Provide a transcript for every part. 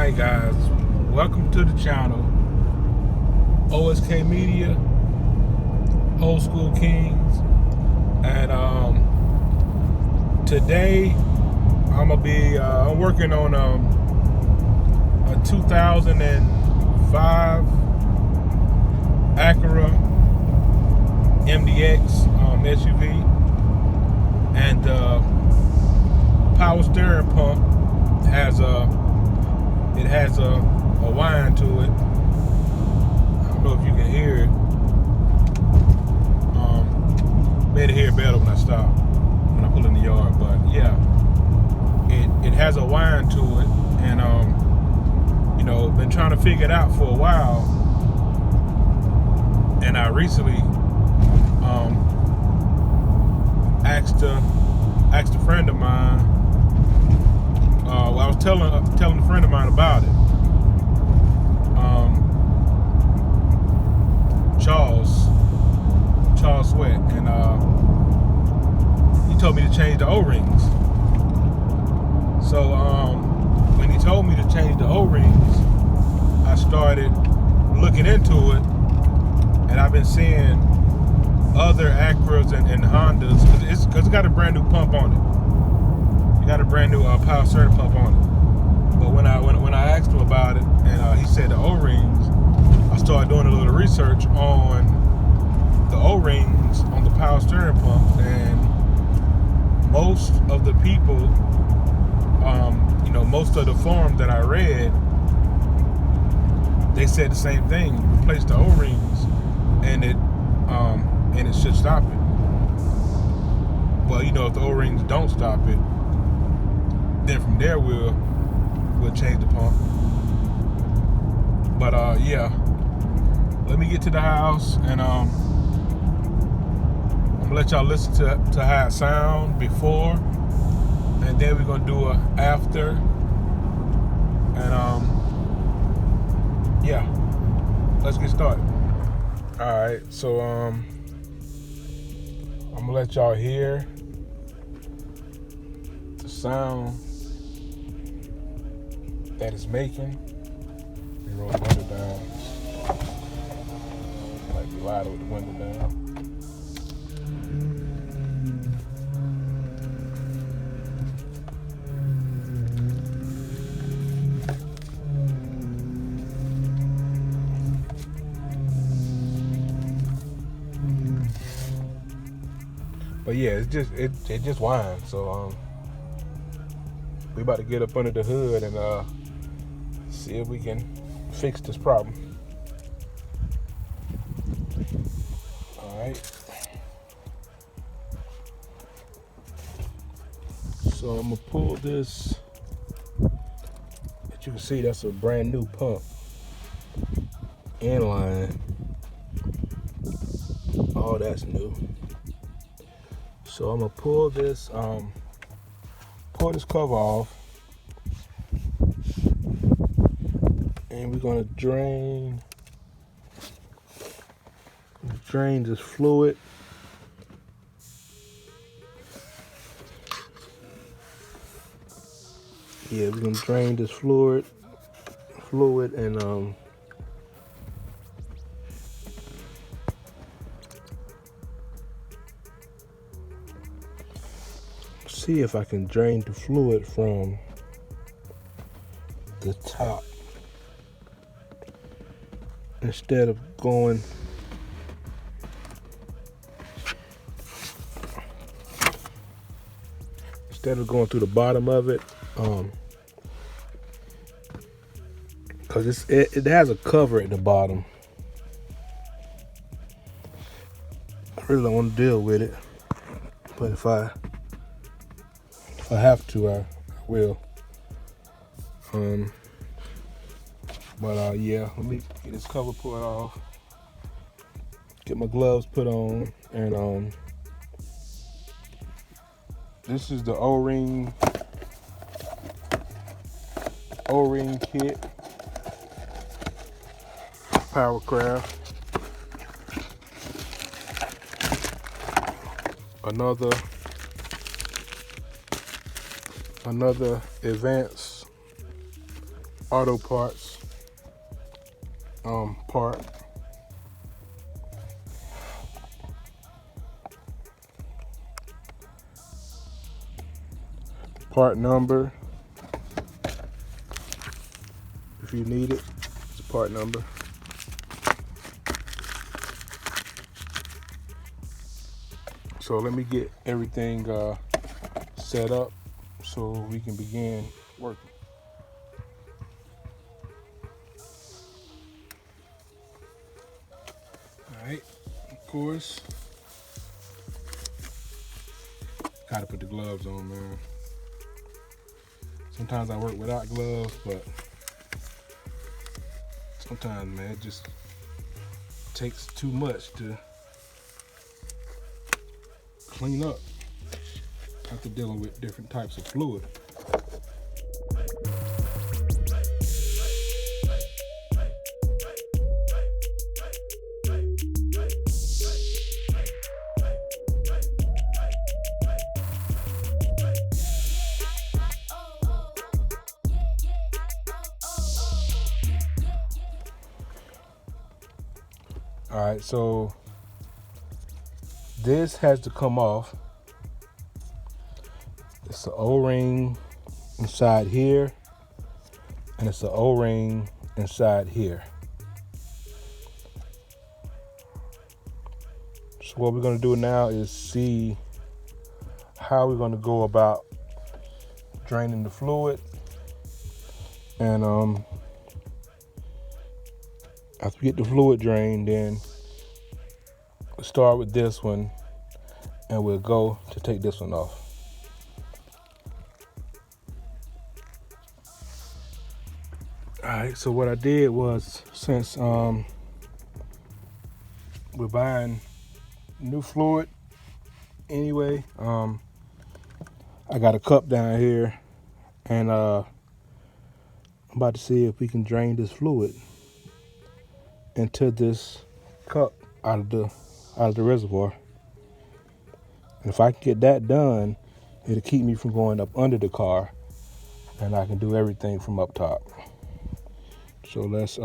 Alright guys, welcome to the channel. OSK Media, Old School Kings. And today I'm working on a 2005 Acura MDX SUV, and the power steering pump has a whine to it. I don't know if you can hear it. Better hear it better when I pull in the yard. But yeah, it has a whine to it, and been trying to figure it out for a while. And I recently asked a friend of mine. I was telling a friend of mine about it. Charles Sweat, and he told me to change the O-rings. So when he told me to change the O-rings, I started looking into it, and I've been seeing other Acuras and Hondas, because it got a brand new pump on it. It got a brand new power steering pump on it. But when I asked him about it, and he said the O-rings, I started doing a little research on the O-rings on the power steering pump, and most of the people, most of the forums that I read, they said the same thing: replace the O-rings, and it should stop it. Well, if the O-rings don't stop it, then from there we'll change the pump. But yeah, let me get to the house, and I'm gonna let y'all listen to how it sound before, and then we're gonna do a after. And yeah, let's get started. All right, so I'm gonna let y'all hear the sound that it's making. Let me roll the window down. Might be louder with the window down. But yeah, it just whines. So we about to get up under the hood and see if we can fix this problem. All right. So I'm gonna pull this. As you can see, that's a brand new pump and line. All that's new. So I'm gonna pull this cover off, and we're gonna drain this fluid. Yeah, we're gonna drain this fluid and see if I can drain the fluid from the top instead of going through the bottom of it, because it has a cover at the bottom. I really don't want to deal with it, but if I have to, I will. But yeah, let me get this cover pulled off, get my gloves put on, and this is the O-ring kit, Powercraft. Another advanced auto parts part. Part number, if you need it, it's a part number. So let me get everything set up so we can begin working. All right, of course, gotta put the gloves on, man. Sometimes I work without gloves, but sometimes, man, it just takes too much to clean up after dealing with different types of fluid. All right, so this has to come off. It's the O-ring inside here, and it's the O-ring inside here. So what we're gonna do now is see how we're gonna go about draining the fluid. And after we get the fluid drained, then we'll start with this one, and we'll go to take this one off. All right, so what I did was, since we're buying new fluid anyway, I got a cup down here, and I'm about to see if we can drain this fluid into this cup out of the reservoir. And if I can get that done, it'll keep me from going up under the car, and I can do everything from up top. So let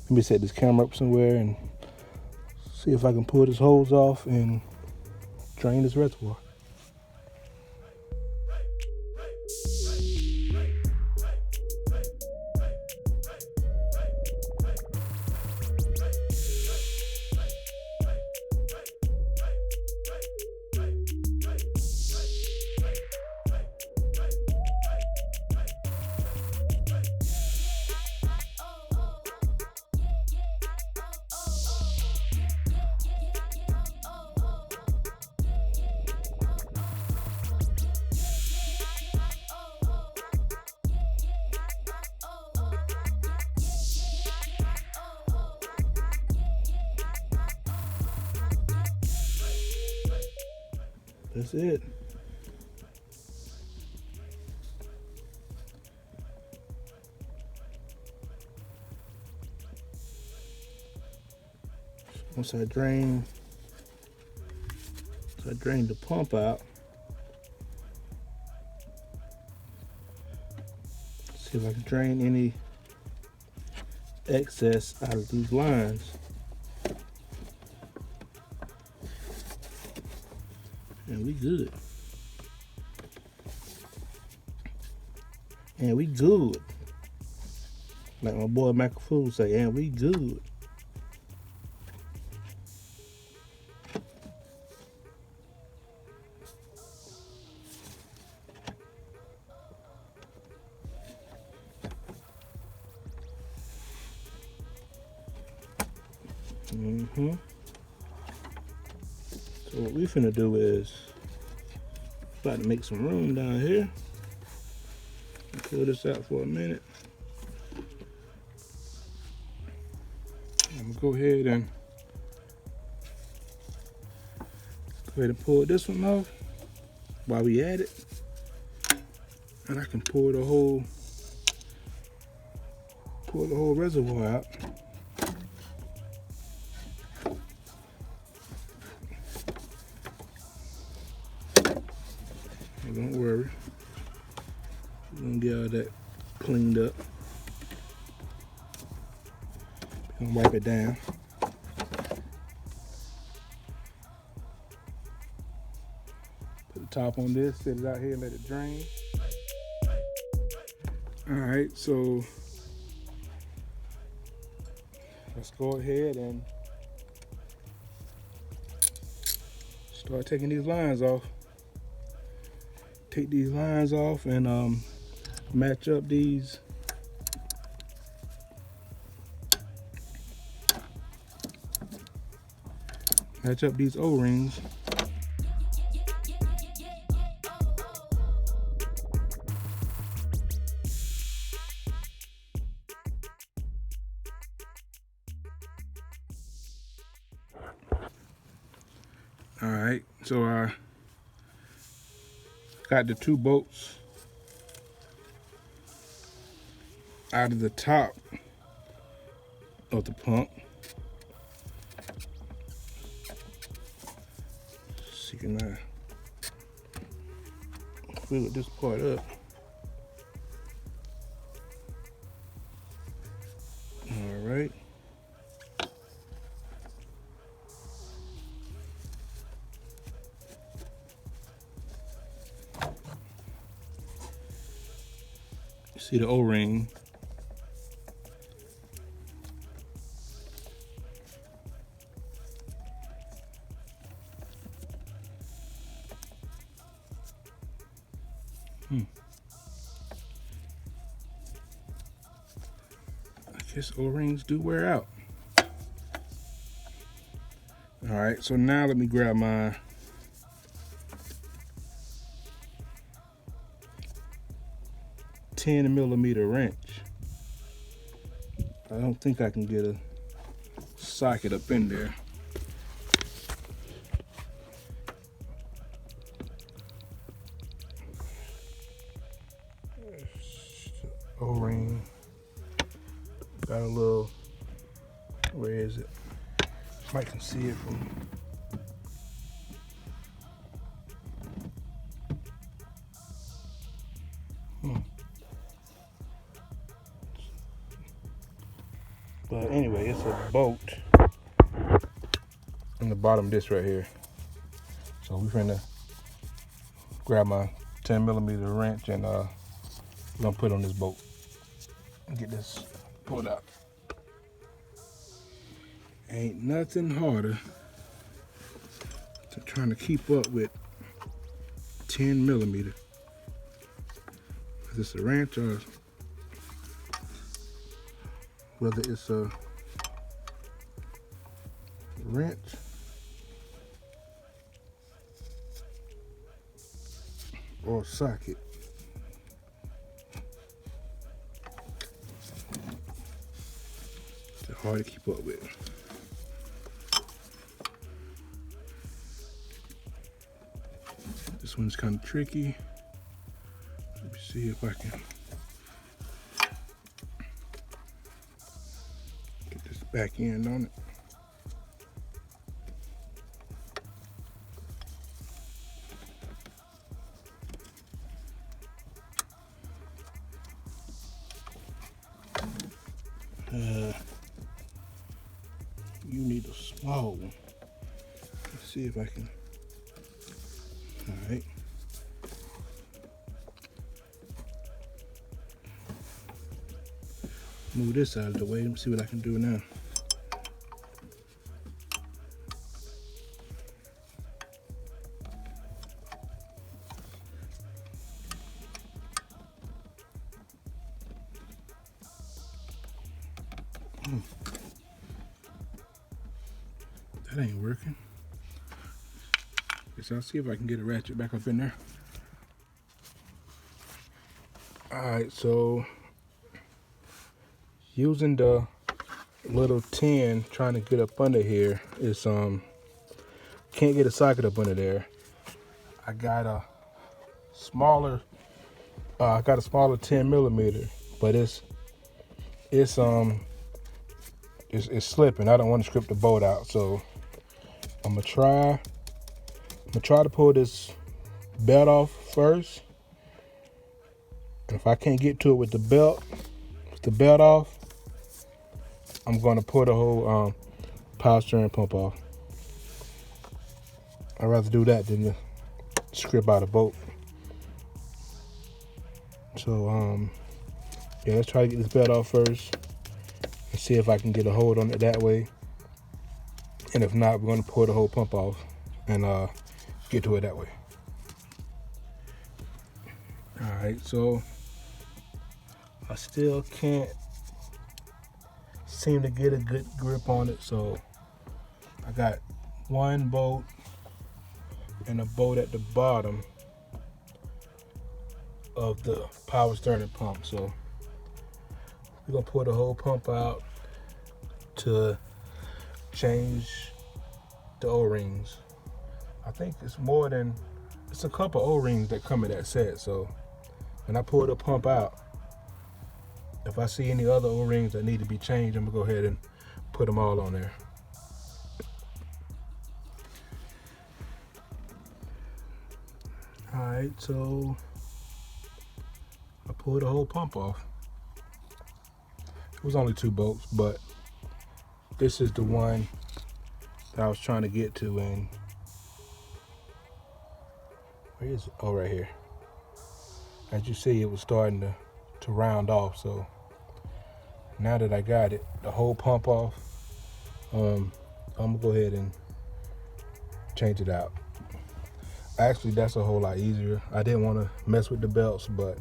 me set this camera up somewhere and see if I can pull this hose off and drain this reservoir. That's it. Once I drain the pump out, see if I can drain any excess out of these lines. And we good. And we good. Like my boy McAfoo say, and we good. So what we finna do is about to make some room down here. Pull this out for a minute. I'm gonna go ahead and pull this one off while we at it, and I can pour the whole reservoir out. Don't worry, we're gonna get all that cleaned up. And wipe it down. Put the top on this, set it out here, let it drain. All right, so let's go ahead and start taking these lines off. Take these lines off and match up these O-rings. All right, so I got the two bolts out of the top of the pump. So you can fill this part up. All right. See the O-ring. I guess O-rings do wear out. All right, so now let me grab my .10mm wrench. I don't think I can get a socket up in there. O-ring. Got a little, where is it? Might can see it from. But anyway, it's a bolt on the bottom of this right here. So we're gonna grab my 10mm wrench and we're gonna put on this bolt and get this pulled out. Ain't nothing harder than trying to keep up with 10mm. Whether it's a wrench or whether it's a wrench or a socket. It's hard to keep up with. This one's kind of tricky. Let me see if I can get this back end on it. You need a small one. Let's see if I can. All right. Move this out of the way. Let me see what I can do now. That ain't working. Guess I'll see if I can get a ratchet back up in there. Alright, so using the little 10 trying to get up under here is can't get a socket up under there. I got a smaller 10mm, but it's slipping. I don't want to strip the bolt out, so I'm gonna try to pull this belt off first. And if I can't get to it with the belt off, I'm going to pull the whole power steering pump off. I'd rather do that than to strip out a bolt. So yeah, let's try to get this belt off first and see if I can get a hold on it that way. And if not, we're going to pull the whole pump off and get to it that way. All right, so I still can't seem to get a good grip on it. So I got one bolt and a bolt at the bottom of the power steering pump. So we're gonna pull the whole pump out to change the O-rings. I think it's a couple O-rings that come in that set. So when I pull the pump out, if I see any other O-rings that need to be changed, I'm gonna go ahead and put them all on there. All right, so I pulled the whole pump off. It was only 2 bolts, but this is the one that I was trying to get to. And where is it? Oh, right here. As you see, it was starting to round off. So now that I got it, the whole pump off, I'm gonna go ahead and change it out. Actually, that's a whole lot easier. I didn't want to mess with the belts, but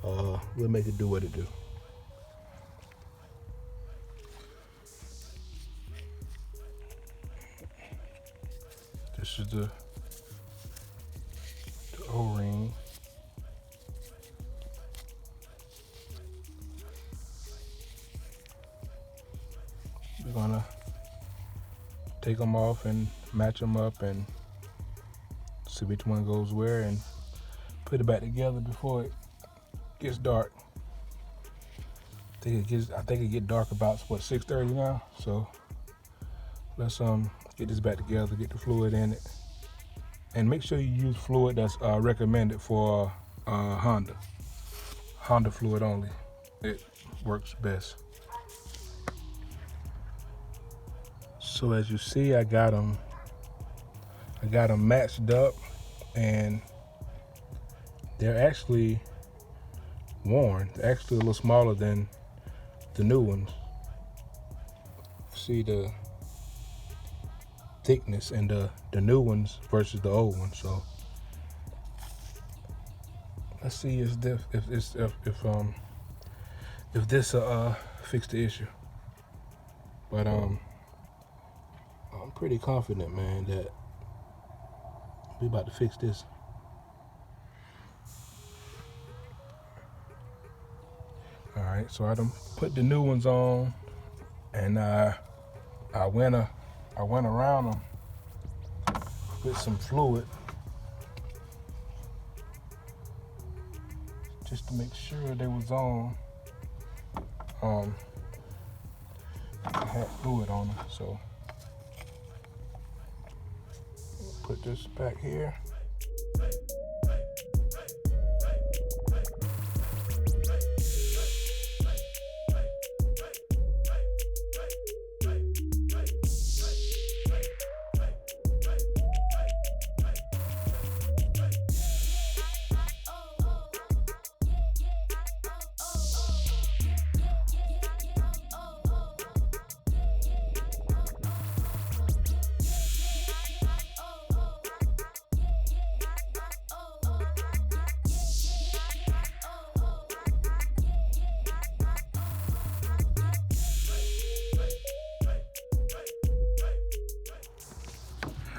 we'll make it do what it do. This is the O-ring. We're gonna take them off and match them up and see which one goes where and put it back together before it gets dark. I think it gets dark about 6:30 now. So let's get this back together, get the fluid in it, and make sure you use fluid that's recommended for Honda fluid only. It works best. So as you see, I got them matched up, and they're actually worn. They're actually a little smaller than the new ones. See the thickness in the new ones versus the old ones. So let's see if this fix the issue. But I'm pretty confident, man, that we about to fix this. All right, so I done put the new ones on, and I went around them with some fluid just to make sure they was on. I had fluid on them, so put this back here.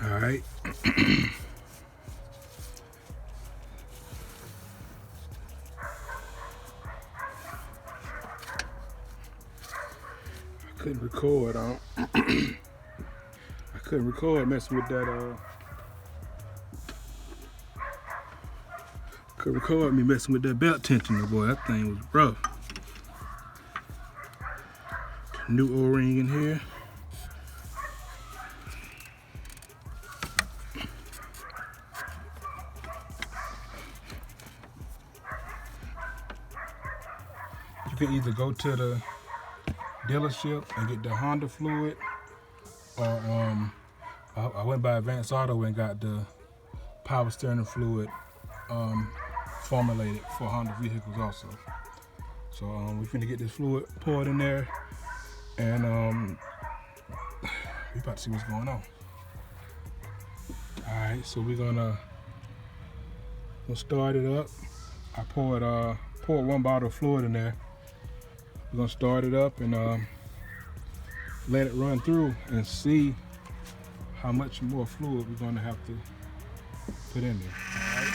All right. I couldn't record. I couldn't record messing with that. Couldn't record me messing with that belt tensioner, boy. That thing was rough. New O-ring in here. You can either go to the dealership and get the Honda fluid, or I went by Advanced Auto and got the power steering fluid formulated for Honda vehicles also. So we're finna get this fluid poured in there, and we about to see what's going on. All right, so we're gonna start it up. I poured 1 bottle of fluid in there. We're gonna start it up and let it run through and see how much more fluid we're gonna have to put in there. All right.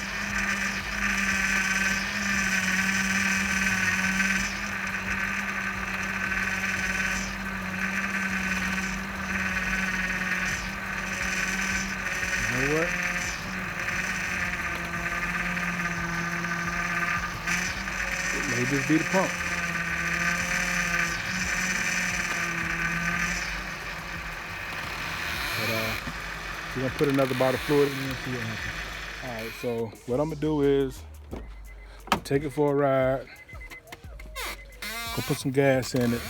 You know what? It may just be the pump. But we're gonna put another bottle of fluid in there and see what happens. All right, so what I'm gonna do is take it for a ride, go put some gas in it,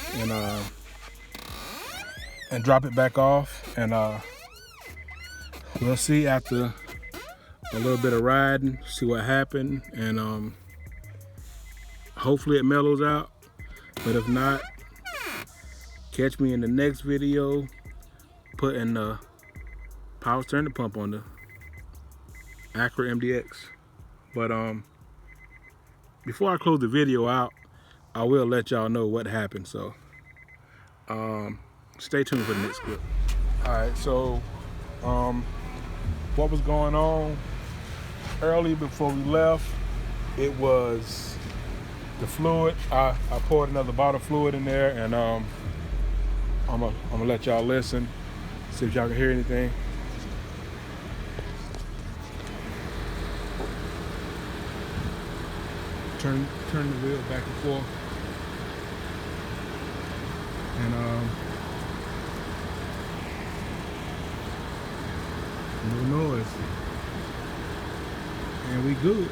and drop it back off, and we'll see after a little bit of riding, see what happened, and hopefully it mellows out. But if not, catch me in the next video putting the power steering pump on the Acura MDX. But before I close the video out, I will let y'all know what happened. So stay tuned for the next clip. All right, so what was going on early before we left? It was the fluid. I poured another bottle of fluid in there, and I'm gonna let y'all listen, see if y'all can hear anything. Turn the wheel back and forth, and no noise, and we good.